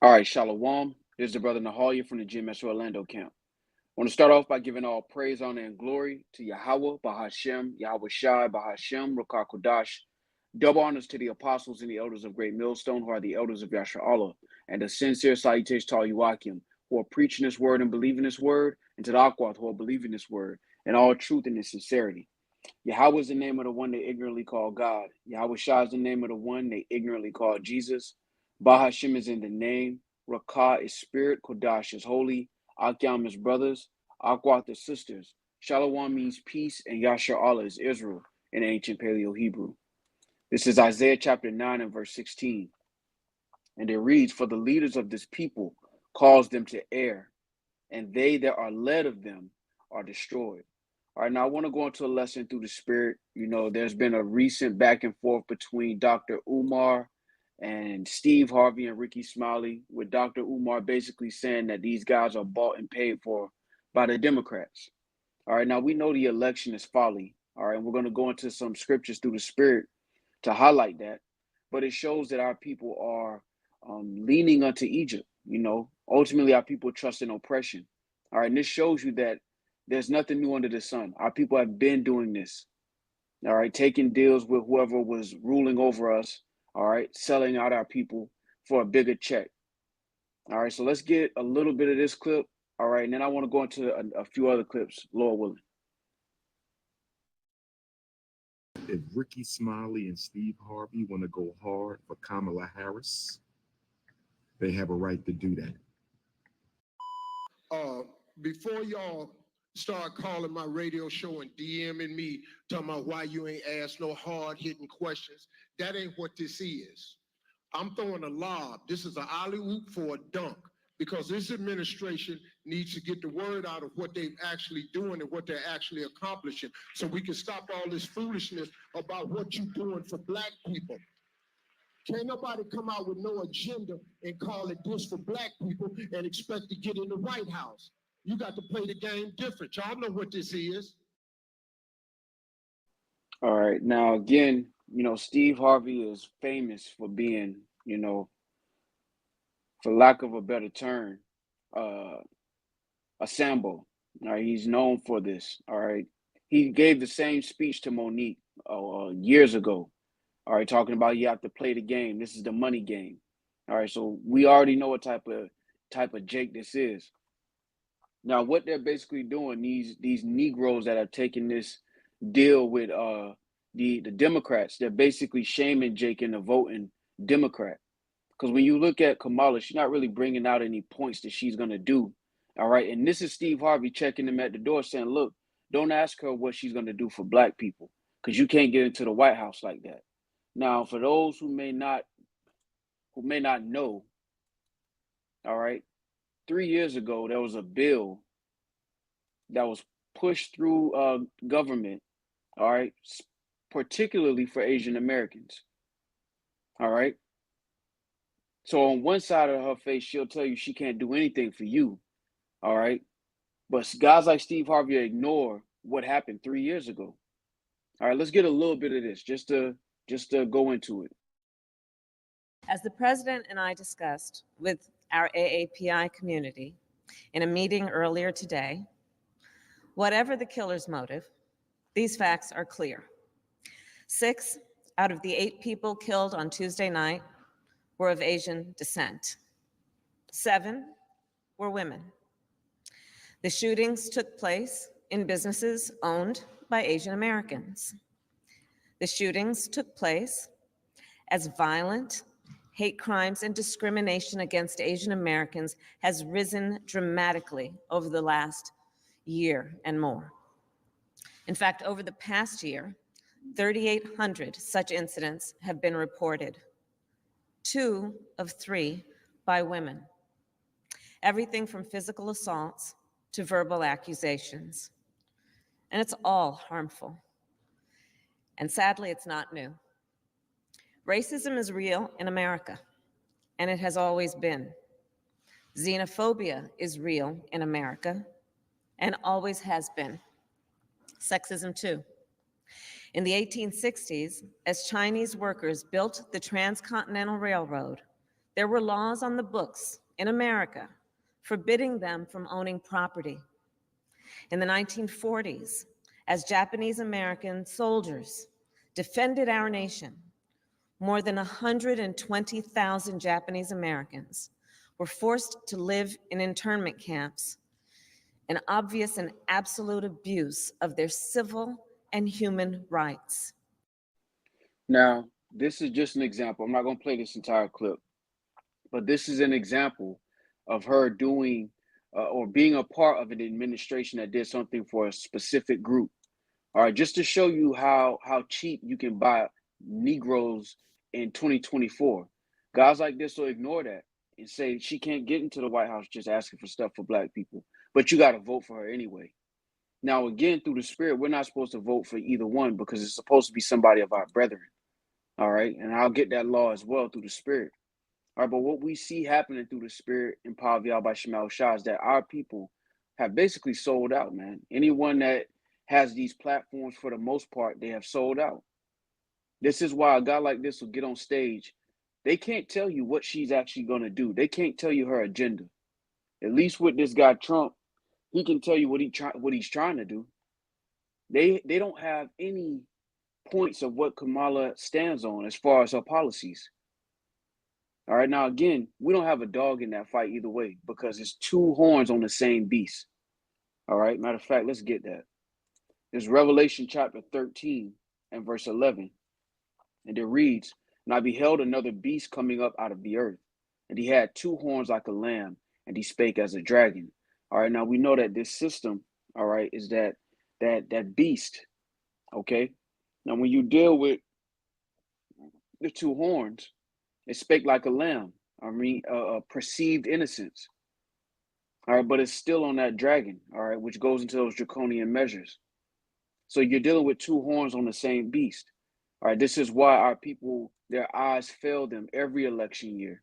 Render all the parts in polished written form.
All right, Shalom. This is the brother Nahalia from the GMS Orlando camp. I want to start off by giving all praise, honor, and glory to Yahweh, Bahashem, Yahweh Shai, Bahashem, Rakar Kodash. Double honors to the apostles and the elders of Great Millstone, who are the elders of Yasha Allah, and a sincere salutation to all Yuakim, who are preaching this word and believing this word, and to the Akwath, who are believing this word, in all truth and in sincerity. Yahweh is the name of the one they ignorantly call God. Yahweh Shai is the name of the one they ignorantly call Jesus. Bahashem is in the name. Rakah is spirit. Kodash is holy. Akyam is brothers. Akwath is sisters. Shalom means peace, and Yasha Allah is Israel in ancient Paleo Hebrew. This is Isaiah chapter 9 and verse 16. And it reads, "For the leaders of this people cause them to err, and they that are led of them are destroyed." All right, now I want to go into a lesson through the spirit. You know, there's been a recent back and forth between Dr. Umar and Steve Harvey and Ricky Smiley, with Dr. Umar basically saying that these guys are bought and paid for by the Democrats. All right, now we know the election is folly. All right, and we're going to go into some scriptures through the spirit to highlight that. But it shows that our people are leaning unto Egypt. You know, ultimately our people trust in oppression. All right, and this shows you that there's nothing new under the sun. Our people have been doing this. All right, taking deals with whoever was ruling over us. All right, selling out our people for a bigger check. All right, so let's get a little bit of this clip. All right, and then I want to go into a few other clips, Lord willing. If Ricky Smiley and Steve Harvey want to go hard for Kamala Harris, they have a right to do that. Before y'all start calling my radio show and DMing me, talking about why you ain't asked no hard-hitting questions, that ain't what this is. I'm throwing a lob. This is an alley-oop for a dunk, because this administration needs to get the word out of what they're actually doing and what they're actually accomplishing, so we can stop all this foolishness about what you're doing for black people. Can't nobody come out with no agenda and call it this for black people and expect to get in the White House. You got to play the game different. Y'all know what this is. All right, now again, you know, Steve Harvey is famous for being, you know, for lack of a better term, a Sambo. All right, he's known for this. All right, he gave the same speech to Monique years ago. All right, talking about you have to play the game. This is the money game. All right, so we already know what type of Jake this is. Now, what they're basically doing, these Negroes that have taken this deal with the Democrats, they're basically shaming Jake into voting Democrat. Because when you look at Kamala, she's not really bringing out any points that she's going to do. All right. And this is Steve Harvey checking him at the door saying, look, don't ask her what she's going to do for black people, because you can't get into the White House like that. Now, for those who may not know, all right, 3 years ago, there was a bill that was pushed through government, all right, particularly for Asian Americans. All right. So on one side of her face, she'll tell you she can't do anything for you. All right. But guys like Steve Harvey ignore what happened 3 years ago. All right, let's get a little bit of this just to go into it. As the president and I discussed with our AAPI community in a meeting earlier today, whatever the killer's motive, these facts are clear. 6 out of the 8 people killed on Tuesday night were of Asian descent. 7 were women. The shootings took place in businesses owned by Asian Americans. The shootings took place as violent hate crimes and discrimination against Asian Americans has risen dramatically over the last year and more. In fact, over the past year, 3,800 such incidents have been reported, 2 of 3 by women. Everything from physical assaults to verbal accusations. And it's all harmful. And sadly, it's not new. Racism is real in America, and it has always been. Xenophobia is real in America, and always has been. Sexism, too. In the 1860s, as Chinese workers built the Transcontinental Railroad, There were laws on the books in America forbidding them from owning property. In the 1940s, as Japanese American soldiers defended our nation, more than 120,000 Japanese Americans were forced to live in internment camps, an obvious and absolute abuse of their civil and human rights. Now, this is just an example. I'm not going to play this entire clip, but this is an example of her doing or being a part of an administration that did something for a specific group. All right, just to show you how cheap you can buy Negroes in 2024. Guys like this will ignore that and say she can't get into the White House just asking for stuff for Black people, but you got to vote for her anyway. Now, again, through the Spirit, we're not supposed to vote for either one because it's supposed to be somebody of our brethren. All right, and I'll get that law as well through the Spirit. All right, but what we see happening through the Spirit in Power by Shemal Shah is that our people have basically sold out, man. Anyone that has these platforms, for the most part, they have sold out. This is why a guy like this will get on stage. They can't tell you what she's actually going to do. They can't tell you her agenda. At least with this guy Trump, he can tell you what he's trying to do. They don't have any points of what Kamala stands on as far as her policies. All right, now again, we don't have a dog in that fight either way because it's two horns on the same beast. All right, matter of fact, let's get that. It's Revelation chapter 13 and verse 11. And it reads, "And I beheld another beast coming up out of the earth, and he had two horns like a lamb, and he spake as a dragon." All right, now we know that this system, all right, is that beast. Okay. Now when you deal with the two horns, it spake like a lamb. I mean, perceived innocence. All right, but it's still on that dragon, all right, which goes into those draconian measures. So you're dealing with two horns on the same beast. All right, this is why our people, their eyes fail them every election year,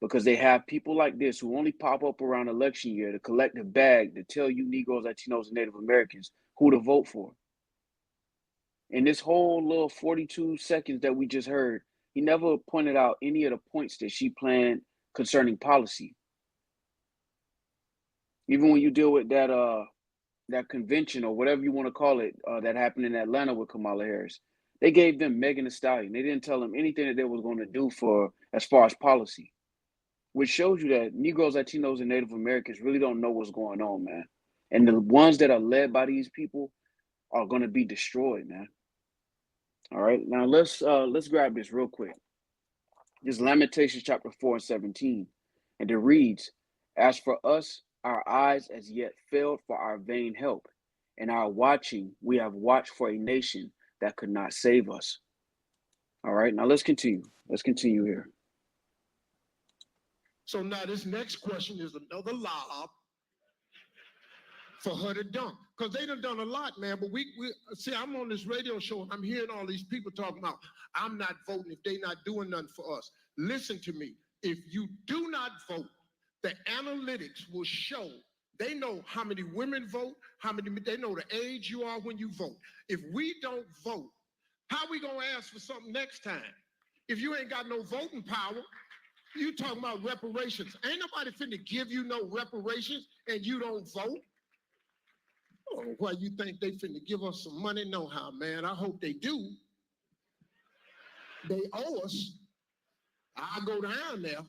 because they have people like this who only pop up around election year to collect the bag to tell you Negroes, Latinos, and Native Americans who to vote for. In this whole little 42 seconds that we just heard, he never pointed out any of the points that she planned concerning policy. Even when you deal with that convention or whatever you want to call it that happened in Atlanta with Kamala Harris, they gave them Megan Thee Stallion. They didn't tell them anything that they was going to do for as far as policy, which shows you that Negroes, Latinos, and Native Americans really don't know what's going on, man. And the ones that are led by these people are going to be destroyed, man. All right, now let's grab this real quick. This is Lamentations chapter 4 and 17, and it reads, "As for us, our eyes as yet failed for our vain help, and our watching, we have watched for a nation that could not save us." All right, now let's continue. Let's continue here. So now this next question is another lob for her to dump. Because they done a lot, man. But we see, I'm on this radio show and I'm hearing all these people talking about, I'm not voting if they not doing nothing for us. Listen to me. If you do not vote, the analytics will show. They know how many women vote, they know the age you are when you vote. If we don't vote, how we gonna ask for something next time? If you ain't got no voting power, you talking about reparations. Ain't nobody finna give you no reparations and you don't vote. Oh, why you think they finna give us some money? No how, man. I hope they do. They owe us. I'll go down there.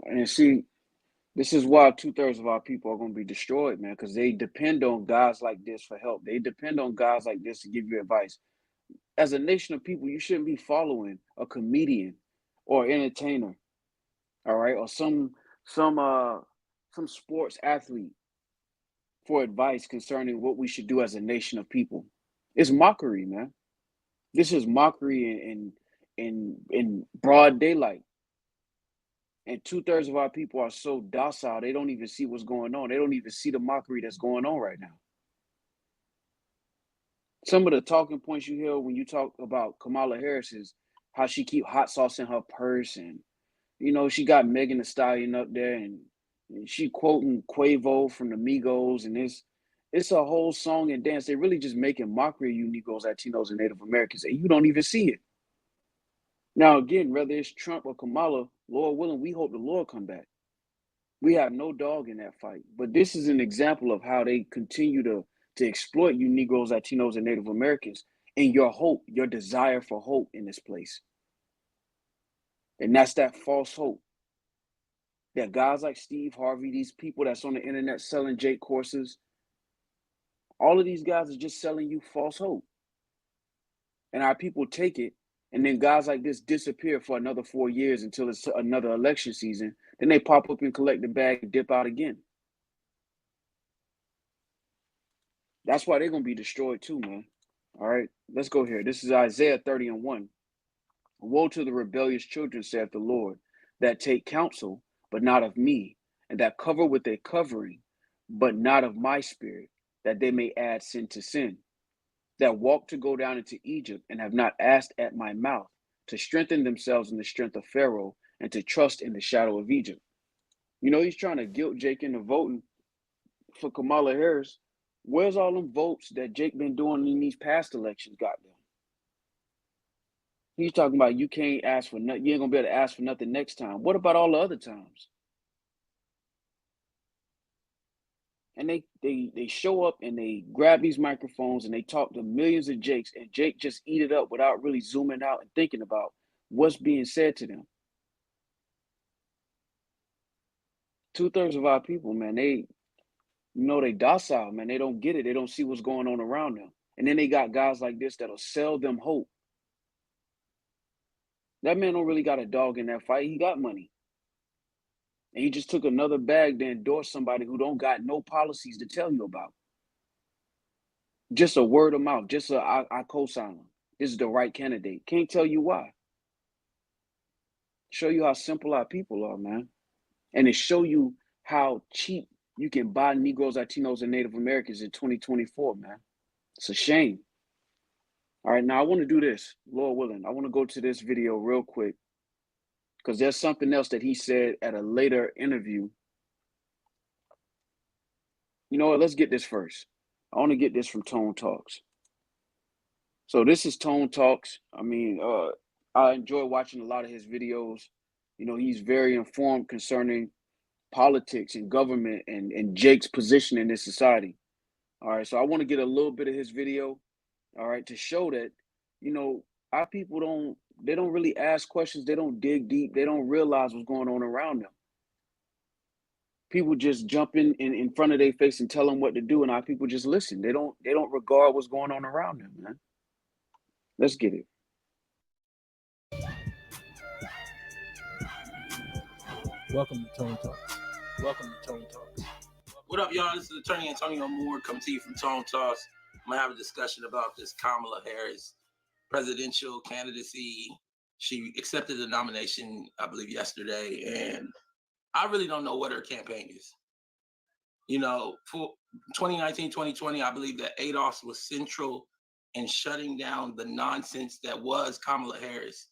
And see, this is why 2/3 of our people are going to be destroyed, man, because they depend on guys like this for help. They depend on guys like this to give you advice. As a nation of people, you shouldn't be following a comedian or entertainer, all right, or some sports athlete for advice concerning what we should do as a nation of people. It's mockery, man. This is mockery in broad daylight. And 2/3 of our people are so docile, they don't even see what's going on. They don't even see the mockery that's going on right now. Some of the talking points you hear when you talk about Kamala Harris is how she keep hot sauce in her purse. And, you know, she got Megan Thee Stallion up there and she quoting Quavo from the Migos. And it's a whole song and dance. They're really just making mockery of you Negroes, Latinos, and Native Americans. And you don't even see it. Now, again, whether it's Trump or Kamala, Lord willing, we hope the Lord come back. We have no dog in that fight. But this is an example of how they continue to exploit you Negroes, Latinos, and Native Americans and your hope, your desire for hope in this place. And that's that false hope. That guys like Steve Harvey, these people that's on the internet selling Jake courses, all of these guys are just selling you false hope. And our people take it, and then guys like this disappear for another 4 years until it's another election season. Then they pop up and collect the bag and dip out again. That's why they're going to be destroyed too, man. All right, let's go here. This is Isaiah 30:1. Woe to the rebellious children, saith the Lord, that take counsel, but not of me, and that cover with a covering, but not of my spirit, that they may add sin to sin, that walk to go down into Egypt, and have not asked at my mouth, to strengthen themselves in the strength of Pharaoh, and to trust in the shadow of Egypt. You know, he's trying to guilt Jake into voting for Kamala Harris. Where's all them votes that Jake been doing in these past elections got them? He's talking about you can't ask for nothing. You ain't gonna be able to ask for nothing next time. What about all the other times? And they show up and they grab these microphones and they talk to millions of Jakes, and Jake just eat it up without really zooming out and thinking about what's being said to them. 2/3 of our people, man, they docile, man. They don't get it. They don't see what's going on around them. And then they got guys like this that'll sell them hope. That man don't really got a dog in that fight. He got money. And he just took another bag to endorse somebody who don't got no policies to tell you about. Just a word of mouth. Just I co-sign him. This is the right candidate. Can't tell you why. Show you how simple our people are, man. And it show you how cheap you can buy Negroes, Latinos, and Native Americans in 2024, man. It's a shame. All right, now I want to do this, Lord willing. I want to go to this video real quick because there's something else that he said at a later interview. You know what? Let's get this first. I want to get this from Tone Talks. So this is Tone Talks. I mean, I enjoy watching a lot of his videos. You know, he's very informed concerning politics and government and Jake's position in this society. All right, so I want to get a little bit of his video, all right, to show that, you know, our people don't really ask questions. They don't dig deep. They don't realize what's going on around them. People just jump in front of their face and tell them what to do, and our people just listen. They don't regard what's going on around them, man. Let's get it. Welcome to Tone Talks. Welcome to Tone Talks. What up, y'all? This is Attorney Antonio Moore coming to you from Tone Talks. I'm going to have a discussion about this Kamala Harris presidential candidacy. She accepted the nomination, I believe, yesterday, and I really don't know what her campaign is. You know, for 2019, 2020, I believe that ADOS was central in shutting down the nonsense that was Kamala Harris.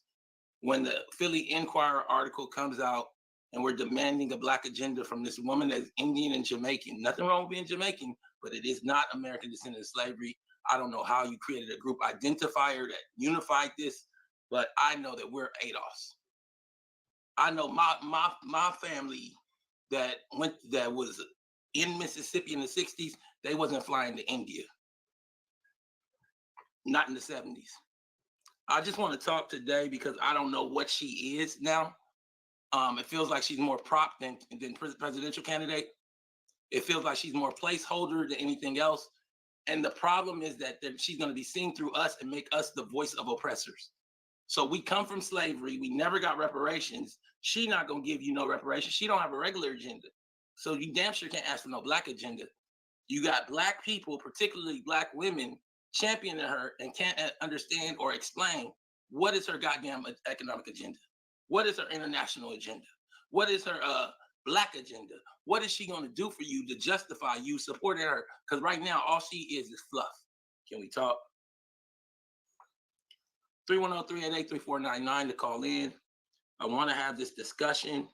When the Philly Inquirer article comes out and we're demanding a Black agenda from this woman that's Indian and Jamaican, nothing wrong with being Jamaican, but it is not American descent of slavery. I don't know how you created a group identifier that unified this, but I know that we're ADOS. I know my family that was in Mississippi in the 60s, they wasn't flying to India. Not in the 70s. I just want to talk today because I don't know what she is now. It feels like she's more prop than presidential candidate. It feels like she's more placeholder than anything else. And the problem is that she's going to be seen through us and make us the voice of oppressors. So we come from slavery. We never got reparations. She not going to give you no reparations. She don't have a regular agenda. So you damn sure can't ask for no Black agenda. You got Black people, particularly Black women, championing her and can't understand or explain what is her goddamn economic agenda. What is her international agenda? What is her Black agenda? What is she going to do for you to justify you supporting her? Because right now, all she is fluff. Can we talk? 310-388-3499 to call in. I want to have this discussion.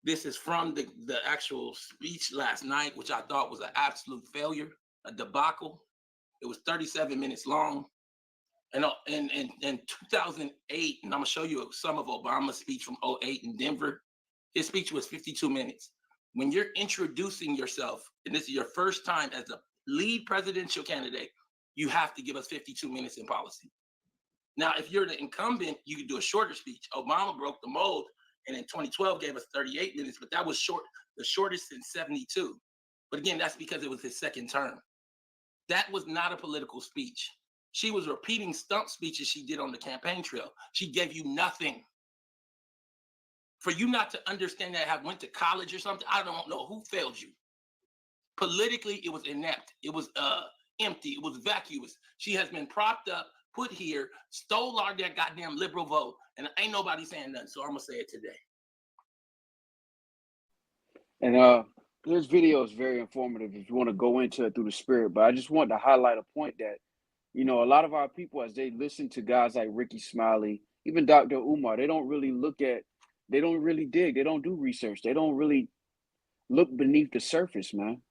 This is from the actual speech last night, which I thought was an absolute failure, a debacle. It was 37 minutes long. And in 2008, and I'm gonna show you some of Obama's speech from 2008 in Denver. His speech was 52 minutes. When you're introducing yourself, and this is your first time as a lead presidential candidate, you have to give us 52 minutes in policy. Now, if you're the incumbent, you can do a shorter speech. Obama broke the mold, and in 2012 gave us 38 minutes, but that was the shortest since 72. But again, that's because it was his second term. That was not a political speech. She was repeating stump speeches she did on the campaign trail. She gave you nothing. For you not to understand that, have went to college or something, I don't know who failed you. Politically, it was inept. It was empty. It was vacuous. She has been propped up, put here, stole our that goddamn liberal vote, and ain't nobody saying nothing. So I'm gonna say it today. And this video is very informative if you want to go into it through the spirit. But I just want to highlight a point that, you know, a lot of our people, as they listen to guys like Ricky Smiley, even Dr. Umar, they don't really they don't really dig. They don't do research. They don't really look beneath the surface, man.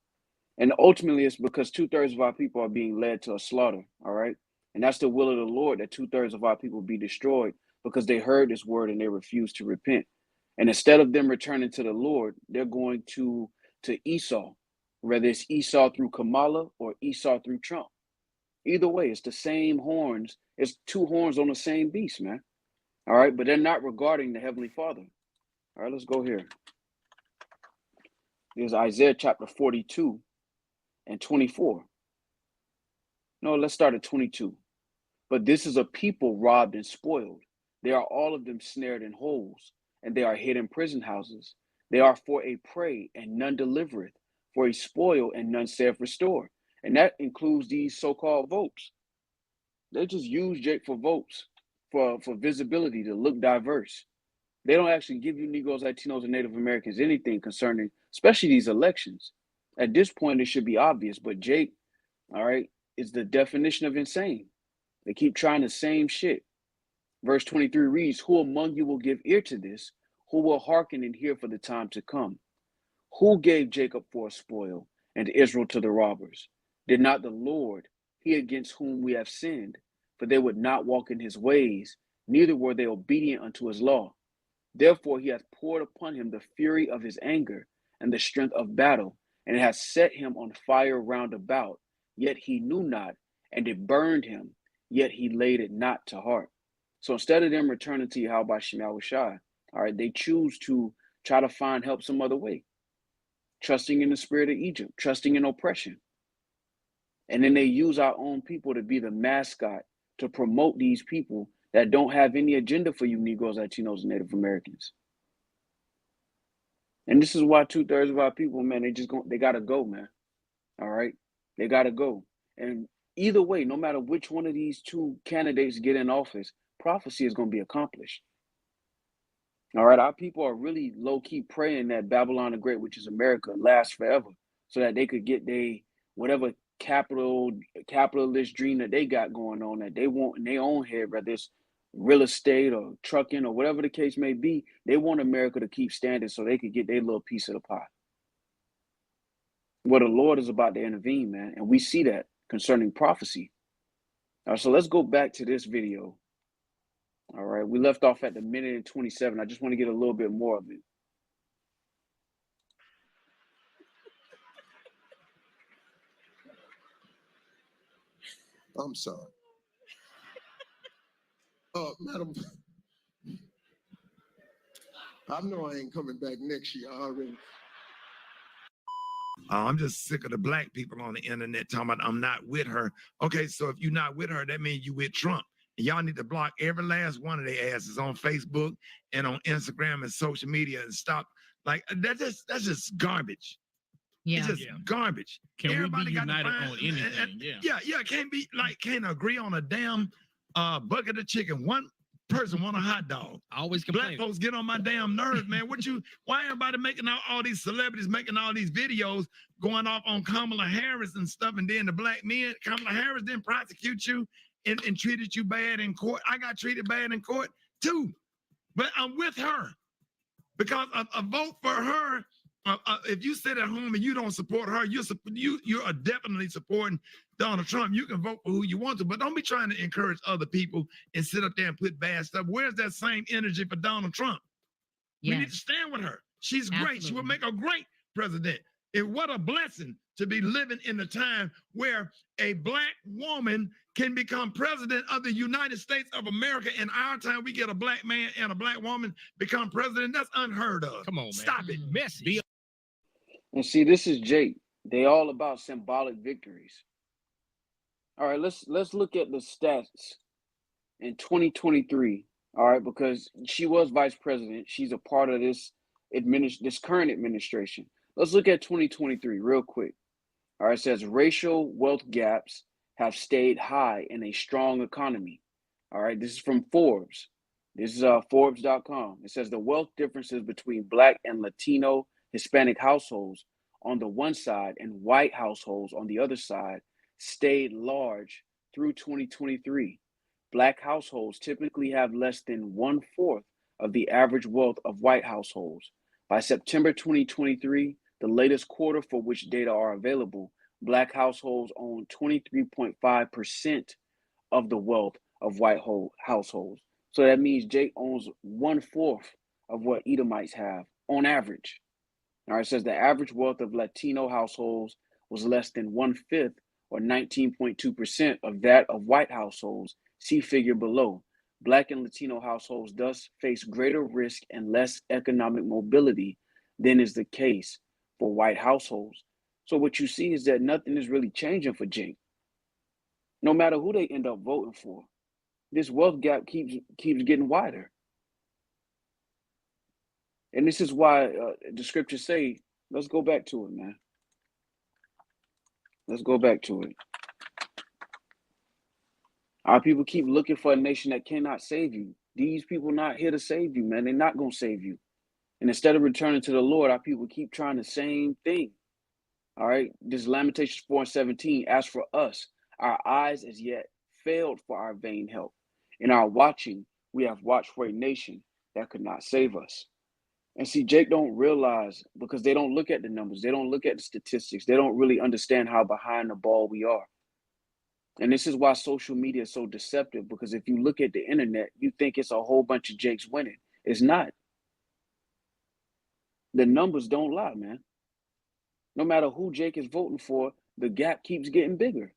And ultimately, it's because 2/3 of our people are being led to a slaughter, all right? And that's the will of the Lord, that 2/3 of our people be destroyed because they heard this word and they refused to repent. And instead of them returning to the Lord, they're going to Esau, whether it's Esau through Kamala or Esau through Trump. Either way, it's the same horns. It's two horns on the same beast, man. All right, but they're not regarding the Heavenly Father. All right, let's go here. There's Isaiah chapter 42 and 24. No, let's start at 22. But this is a people robbed and spoiled. They are all of them snared in holes, and they are hid in prison houses. They are for a prey, and none delivereth, for a spoil, and none saith restore. And that includes these so-called votes. They just use Jake for votes, for visibility, to look diverse. They don't actually give you Negroes, Latinos, and Native Americans anything concerning, especially these elections. At this point, it should be obvious, but Jake, all right, is the definition of insane. They keep trying the same shit. Verse 23 reads, who among you will give ear to this? Who will hearken and hear for the time to come? Who gave Jacob for a spoil and Israel to the robbers? Did not the Lord, he against whom we have sinned? For they would not walk in his ways, neither were they obedient unto his law. Therefore he hath poured upon him the fury of his anger and the strength of battle, and it hath set him on fire round about. Yet he knew not, and it burned him, yet he laid it not to heart. So instead of them returning to Yahweh Shem Yahushai, all right, they choose to try to find help some other way, trusting in the spirit of Egypt, trusting in oppression. And then they use our own people to be the mascot to promote these people that don't have any agenda for you Negroes, Latinos, and Native Americans. And this is why 2/3 of our people, man, they gotta go, man. All right, they gotta go. And either way, no matter which one of these two candidates get in office, prophecy is going to be accomplished. All right, our people are really low-key praying that Babylon the Great, which is America, lasts forever, so that they could get whatever capitalist dream that they got going on, that they want in their own head, whether it's real estate or trucking or whatever the case may be. They want America to keep standing so they could get their little piece of the pie. Well, the Lord is about to intervene, man, and we see that concerning prophecy. All right, so let's go back to this video. All right, we left off at the minute and 27. I just want to get a little bit more of it. I'm sorry. Madam, I know I ain't coming back next year already. I'm just sick of the black people on the internet talking about I'm not with her. Okay, so if you're not with her, that means you with Trump. And y'all need to block every last one of their asses on Facebook and on Instagram and social media and stop. Like that's just garbage. Yeah. It's just garbage. Can Everybody we be got to united find, on anything? can't agree on a damn bucket of chicken. One person want a hot dog. I always Black complain. folks get on my damn nerves, man. Why everybody making all these celebrities making all these videos going off on Kamala Harris and stuff, and then the black men, Kamala Harris didn't prosecute you and treated you bad in court. I got treated bad in court too, but I'm with her because a vote for her. If you sit at home and you don't support her, you're definitely supporting Donald Trump, you can vote for who you want to, but don't be trying to encourage other people and sit up there and put bad stuff. Where's that same energy for Donald Trump? We need to stand with her. She's great. She will make a great president. And what a blessing to be living in the time where a black woman can become president of the United States of America. In our time, we get a black man and a black woman become president. That's unheard of. Come on, man. Stop it. Messy. And see, this is Jake. They all about symbolic victories. All right, let's look at the stats in 2023. All right, because she was vice president. She's a part of this current administration. Let's look at 2023 real quick. All right, it says racial wealth gaps have stayed high in a strong economy. All right, this is from Forbes. This is Forbes.com. It says the wealth differences between Black and Latino Hispanic households on the one side and white households on the other side stayed large through 2023. Black households typically have less than 1/4 of the average wealth of white households. By September 2023, the latest quarter for which data are available, Black households own 23.5% of the wealth of white households. So that means Jake owns 1/4 of what Edomites have on average. All right, it says the average wealth of Latino households was less than 1/5 or 19.2% of that of white households. See figure below. Black and Latino households thus face greater risk and less economic mobility than is the case for white households. So what you see is that nothing is really changing for Jake. No matter who they end up voting for, this wealth gap keeps getting wider. And this is why the scriptures say, let's go back to it, man. Let's go back to it. Our people keep looking for a nation that cannot save you. These people not here to save you, man. They're not going to save you. And instead of returning to the Lord, our people keep trying the same thing. All right. This Lamentations 4:17, as for us, our eyes as yet failed for our vain help. In our watching, we have watched for a nation that could not save us. And see, Jake don't realize, because they don't look at the numbers. They don't look at the statistics. They don't really understand how behind the ball we are. And this is why social media is so deceptive, because if you look at the internet, you think it's a whole bunch of Jakes winning. It's not. The numbers don't lie, man. No matter who Jake is voting for, the gap keeps getting bigger.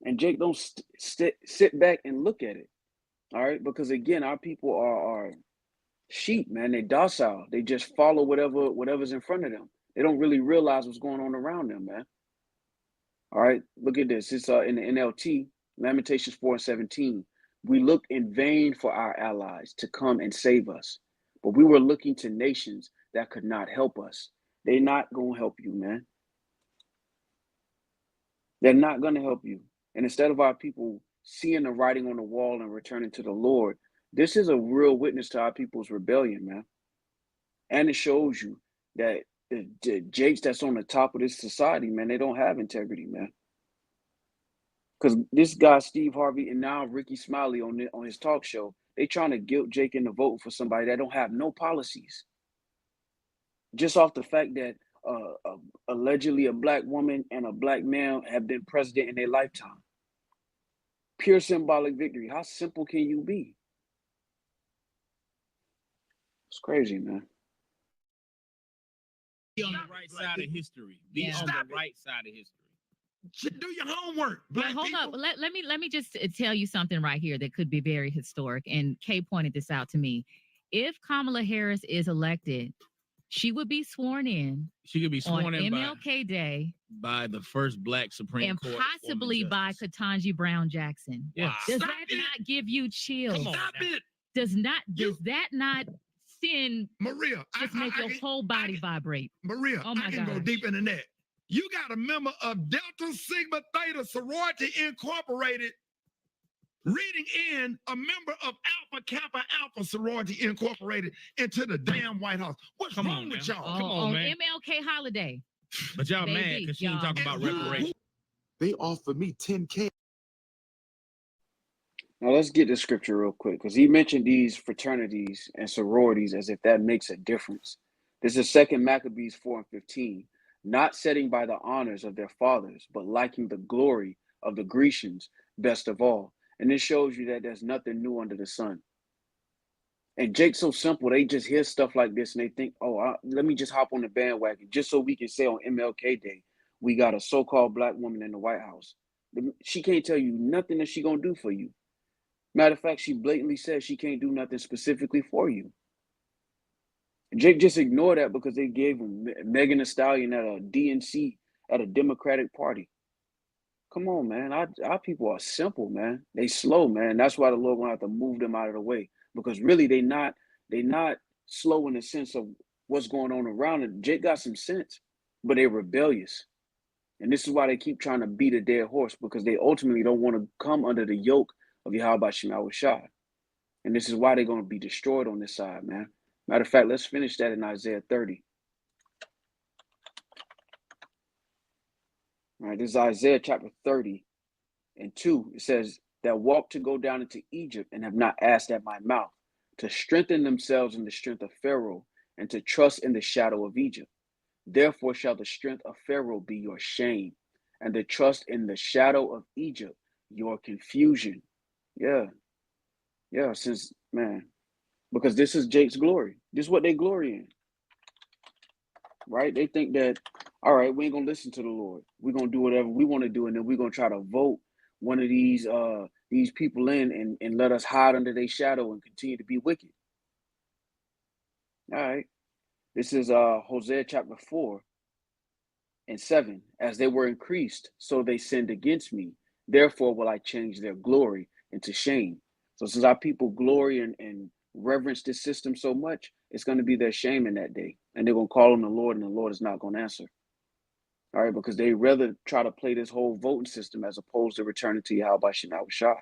And Jake don't sit back and look at it. All right, because again, our people are sheep, man. They docile. They just follow whatever's in front of them. They don't really realize what's going on around them, man. All right, look at this. It's in the NLT, Lamentations 4:17. We looked in vain for our allies to come and save us, but we were looking to nations that could not help us. They're not going to help you, man. They're not going to help you. And instead of our people seeing the writing on the wall and returning to the Lord, this is a real witness to our people's rebellion, man. And it shows you that the Jakes that's on the top of this society, man, they don't have integrity, man. Because this guy, Steve Harvey, and now Ricky Smiley on his talk show, they trying to guilt Jake into voting for somebody that don't have no policies. Just off the fact that allegedly a black woman and a black man have been president in their lifetime. Pure symbolic victory. How simple can you be? It's crazy, man. Be on the right side of history. Be on the right side of history. Do your homework. But hold up. Let me just tell you something right here that could be very historic. And Kay pointed this out to me. If Kamala Harris is elected, she would be sworn in. She could be sworn on in MLK Day by the first Black Supreme Court, and possibly by Ketanji Brown Jackson. Yeah. Does that not give you chills? Come on, Stop now. it. Does that not send Maria? Just make your whole body vibrate. Maria, oh my I can go deep into that. You got a member of Delta Sigma Theta Sorority Incorporated reading in a member of Alpha Kappa Alpha Sorority Incorporated into the damn White House. What's wrong with y'all? Come on, man. MLK holiday. But y'all mad because she ain't talking about reparations. They offered me $10K. Now let's get the scripture real quick, because he mentioned these fraternities and sororities as if that makes a difference. This is 2 Maccabees 4:15. not setting by the honors of their fathers, but liking the glory of the Grecians best of all. And this shows you that there's nothing new under the sun. And Jake's so simple. They just hear stuff like this and they think, oh, let me just hop on the bandwagon just so we can say on MLK Day, we got a so-called black woman in the White House. She can't tell you nothing that she gonna do for you. Matter of fact, she blatantly says she can't do nothing specifically for you. Jake just ignored that because they gave him Megan Thee Stallion at a DNC at a Democratic Party. Come on, man. Our people are simple, man. They slow, man. That's why the Lord gonna have to move them out of the way. Because really they not slow in the sense of what's going on around it. Jake got some sense, but they're rebellious. And this is why they keep trying to beat a dead horse, because they ultimately don't want to come under the yoke of Yahweh Shai. And this is why they're going to be destroyed on this side, man. Matter of fact, let's finish that in Isaiah 30. All right, this is Isaiah chapter 30 and 2. It says, that walk to go down into Egypt and have not asked at my mouth, to strengthen themselves in the strength of Pharaoh and to trust in the shadow of Egypt. Therefore shall the strength of Pharaoh be your shame, and the trust in the shadow of Egypt your confusion. Yeah, since, man, because this is Jake's glory. This is what they glory in, right? They think that, all right, we ain't going to listen to the Lord. We're going to do whatever we want to do, and then we're going to try to vote one of these people in and let us hide under their shadow and continue to be wicked. All right. This is Hosea chapter 4 and 7. As they were increased, so they sinned against me. Therefore will I change their glory into shame. So since our people glory and reverence this system so much, it's going to be their shame in that day. And they're going to call on the Lord, and the Lord is not going to answer. All right, because they rather try to play this whole voting system as opposed to returning to Yahweh Shai.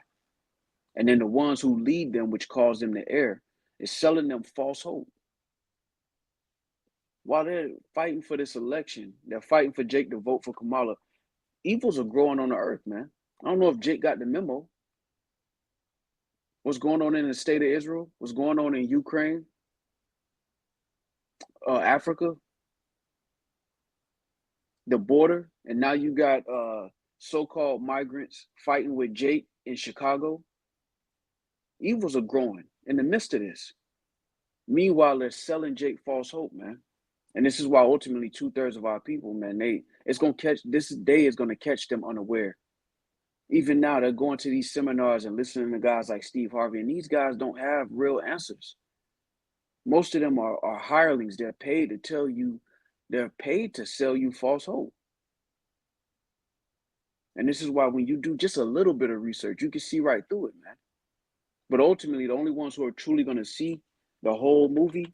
And then the ones who lead them, which cause them to err, is selling them false hope. While they're fighting for this election, they're fighting for Jake to vote for Kamala. Evils are growing on the earth, man. I don't know if Jake got the memo. What's going on in the state of Israel? What's going on in Ukraine? Africa? The border? And now you got so-called migrants fighting with Jake in Chicago. Evils are growing in the midst of this. Meanwhile, they're selling Jake false hope, man. And this is why ultimately 2/3 of our people, man, this day is going to catch them unaware. Even now, they're going to these seminars and listening to guys like Steve Harvey, and these guys don't have real answers. Most of them are hirelings. They're paid to sell you false hope. And this is why when you do just a little bit of research, you can see right through it, man. But ultimately, the only ones who are truly going to see the whole movie,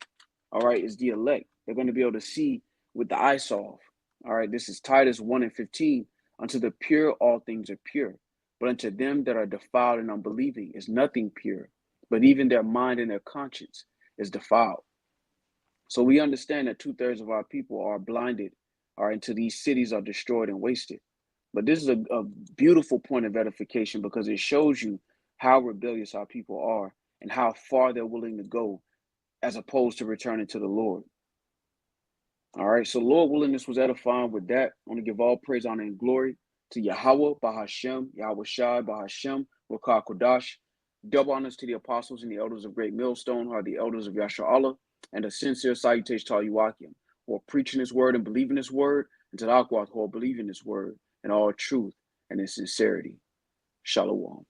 all right, is the elect. They're going to be able to see with the eye salve. All right, this is Titus 1:15. Unto the pure, all things are pure. But unto them that are defiled and unbelieving is nothing pure. But even their mind and their conscience is defiled. So we understand that 2/3 of our people are blinded, all right, until these cities are destroyed and wasted. But this is a beautiful point of edification because it shows you how rebellious our people are and how far they're willing to go as opposed to returning to the Lord. All right, so Lord willing, this was edifying. With that, I want to give all praise, honor, and glory to Yahweh, Bahashem, Yahweh Shai, Bahashem, Rakah Kodash. Double honors to the apostles and the elders of Great Millstone, who are the elders of Yashar Allah, and a sincere salutation to all Yuakim, who are preaching this word and believing this word, and to the Akwat, who are believing this word in all truth and in sincerity. Shalom.